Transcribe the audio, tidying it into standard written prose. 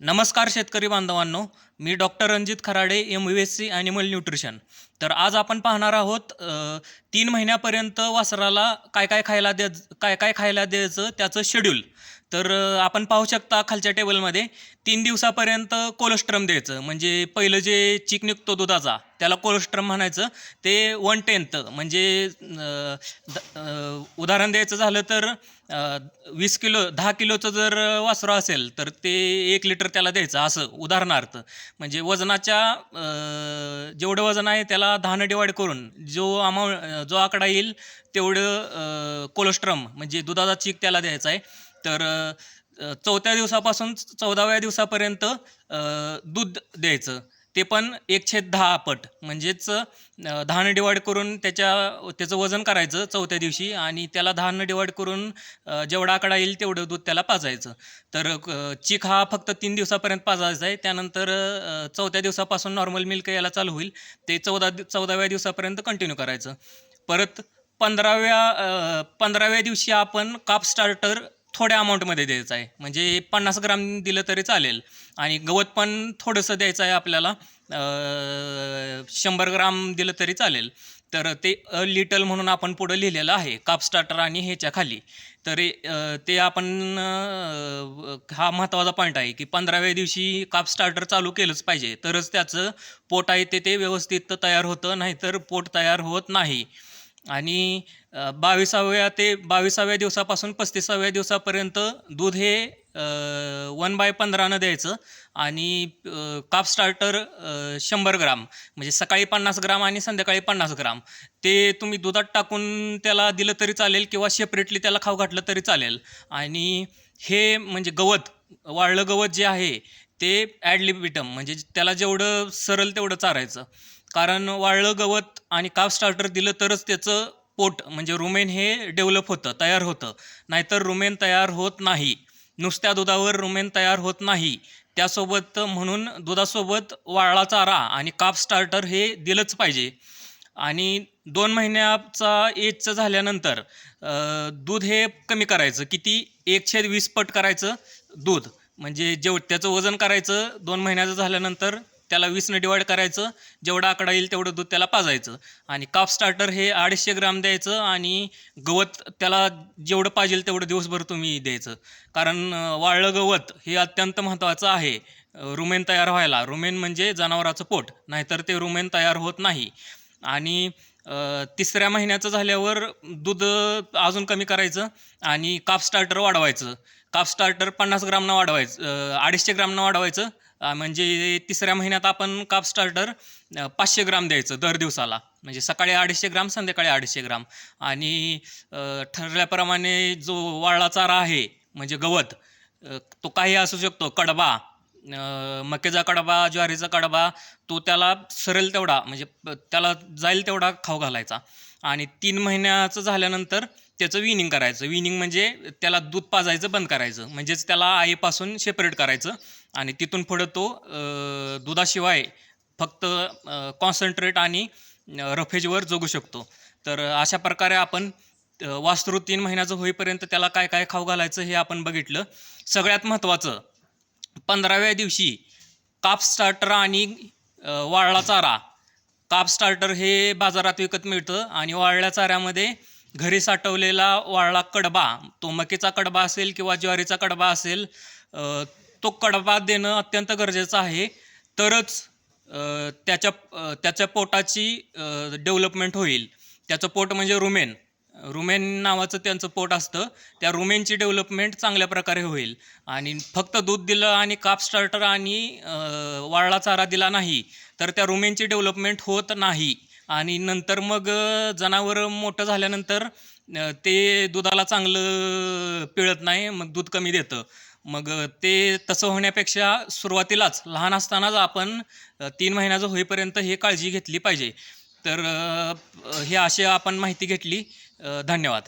नमस्कार शेतकरी बांधवांनो, मी doctor Ranjit Kharade, MVSC animal nutrition. तर आज आपण पाहणार आहोत 3 महिन्यापर्यंत वासराला काय काय खायला द्यायचं त्याचं शेड्यूल. तर आपण पाहू शकता खालच्या टेबलमध्ये 3 दिवसापर्यंत कोलोस्ट्रम द्यायचं. म्हणजे पहिलं जे चीक निघतो दुधाचा त्याला कोलोस्ट्रम म्हणायचं. ते 1/10 म्हणजे उदाहरण द्यायचं झालं तर 20 किलो 10 किलोचं जर वासरू असेल तर ते 1 लिटर त्याला द्यायचं, असं उदाहरणार्थ. म्हणजे वजनाच्या जेवढं वजन आहे त्याला 10 डिवाइड करून जो आकडा येईल तेवढं कोलोस्ट्रम म्हणजे दुधाचा चीक त्याला द्यायचा आहे. तर 4थ्या दिवसापासून 14व्या दिवसापर्यंत दूध द्यायचं. ते पण 1/10 पट म्हणजेच 10 डिवाइड करून त्याचं वजन करायचं 4थ्या दिवशी आणि त्याला 10 डिवाइड करून जेवढा आकडा येईल तेवढं दूध त्याला पाजायचं. तर चीक हा फक्त 3 दिवसापर्यंत पाजायचा आहे. त्यानंतर 4थ्या दिवसापासून नॉर्मल मिल्क यायला चालू होईल. ते 14व्या दिवसापर्यंत कंटिन्यू करायचं. परत 15व्या दिवशी आपण काप स्टार्टर थोड्या अमाऊंटमध्ये द्यायचं आहे. म्हणजे 50 ग्राम दिलं तरी चालेल आणि गवत पण थोडंसं द्यायचं आहे आपल्याला. 100 ग्राम दिलं तरी चालेल. तर ते लिटल म्हणून आपण पुढं लिहिलेलं आहे काप स्टार्टर आणि ह्याच्या खाली. तर ते आपण हा महत्त्वाचा पॉईंट आहे की 15व्या दिवशी काप स्टार्टर चालू केलंच पाहिजे. तरच त्याचं पोट आहे ते व्यवस्थित तयार होतं, नाहीतर पोट तयार होत नाही. आणि 22व्या दिवसापासून 35व्या दिवसापर्यंत दूध हे 1/15 द्यायचं आणि काप स्टार्टर 100 ग्राम म्हणजे सकाळी 50 ग्राम आणि संध्याकाळी 50 ग्राम ते तुम्ही दुधात टाकून त्याला दिलं तरी चालेल किंवा सेपरेटली त्याला खाऊ घातलं तरी चालेल. आणि हे म्हणजे वाळलं गवत जे आहे ते ॲड लिबिटम म्हणजे त्याला जेवढं सरल तेवढं चारायचं. कारण वाळलं गवत आणि काप स्टार्टर दिलं तरच त्याचं पोट म्हणजे रुमेन हे डेव्हलप होतं, तयार होतं. नाहीतर रुमेन तयार होत नाही. नुसत्या दुधावर रुमेन तयार होत नाही. त्यासोबत म्हणून दुधासोबत वाळला चारा आणि काप स्टार्टर हे दिलंच पाहिजे. आणि 2 महिन्याचा एजचं झाल्यानंतर दूध हे कमी करायचं. किती? 1/20 पट करायचं दूध. म्हणजे त्याचं वजन करायचं 2 महिन्याचं झाल्यानंतर त्याला 20ने डिवाइड करायचं. जेवढा आकडा येईल तेवढं दूध त्याला पाजायचं. आणि काप स्टार्टर हे 250 ग्राम द्यायचं आणि गवत त्याला जेवढं पाहिजे तेवढं दिवसभर तुम्ही द्यायचं. कारण वाळलं गवत हे अत्यंत महत्त्वाचं आहे रुमेन तयार व्हायला. रुमेन म्हणजे जनावराचं पोट, नाहीतर ते रुमेन तयार होत नाही. आणि 3ऱ्या महिन्याचं झाल्यावर दूध अजून कमी करायचं आणि काप स्टार्टर वाढवायचं. काप स्टार्टर 50 ग्रामनं वाढवायचं, 250 ग्रामनं वाढवायचं. म्हणजे 3ऱ्या महिन्यात आपण काप स्टार्टर 500 ग्राम द्यायचं दर दिवसाला. म्हणजे सकाळी 250 ग्राम, संध्याकाळी 250 ग्राम. आणि ठरल्याप्रमाणे जो वाळला चारा आहे म्हणजे गवत, तो काही असू शकतो. कडबा, मक्याचा कडबा, ज्वारीचा कडबा, तो त्याला सरेल तेवढा म्हणजे त्याला जाईल तेवढा खाऊ घालायचा. आणि 3 महिन्याचं झाल्यानंतर त्याचं विनिंग करायचं. विनिंग म्हणजे त्याला दूध पाजायचं बंद करायचं. म्हणजेच त्याला आईपासून सेपरेट करायचं आणि तिथून पुढं तो दुधाशिवाय फक्त कॉन्सन्ट्रेट आणि रफेजवर जगू शकतो. तर अशा प्रकारे आपण वासरू 3 महिन्याचं होईपर्यंत त्याला काय काय खाऊ घालायचं हे आपण बघितलं. सगळ्यात महत्त्वाचं 15व्या दिवशी काप स्टार्टर आणि वाळला चारा. काप स्टार्टर हे बाजारात विकत मिळतं आणि वाळल्या चाऱ्यामध्ये घरी साठवलेला वाळला कडबा, तो मकेचा कडबा असेल किंवा ज्वारीचा कडबा असेल, तो कडबा देणं अत्यंत गरजेचं आहे. तरच त्याच्या पोटाची डेव्हलपमेंट होईल. त्याचं पोट म्हणजे रुमेन नावाचं त्यांचं पोट असतं. त्या रुमेनची डेव्हलपमेंट चांगल्या प्रकारे होईल. आणि फक्त दूध दिलं आणि काप स्टार्टर आणि वाळला चारा दिला नाही तर त्या रुमेनची डेव्हलपमेंट होत नाही. आणि नंतर मग जनावर मोठं झाल्यानंतर ते दुधाला चांगलं पिळत नाही, मग दूध कमी देतं. मग ते तसं होण्यापेक्षा सुरुवातीलाच लहान असतानाच आपण 3 महिन्याचं होईपर्यंत हे काळजी घेतली पाहिजे. तर हे अशी आपण माहिती घेतली. धन्यवाद.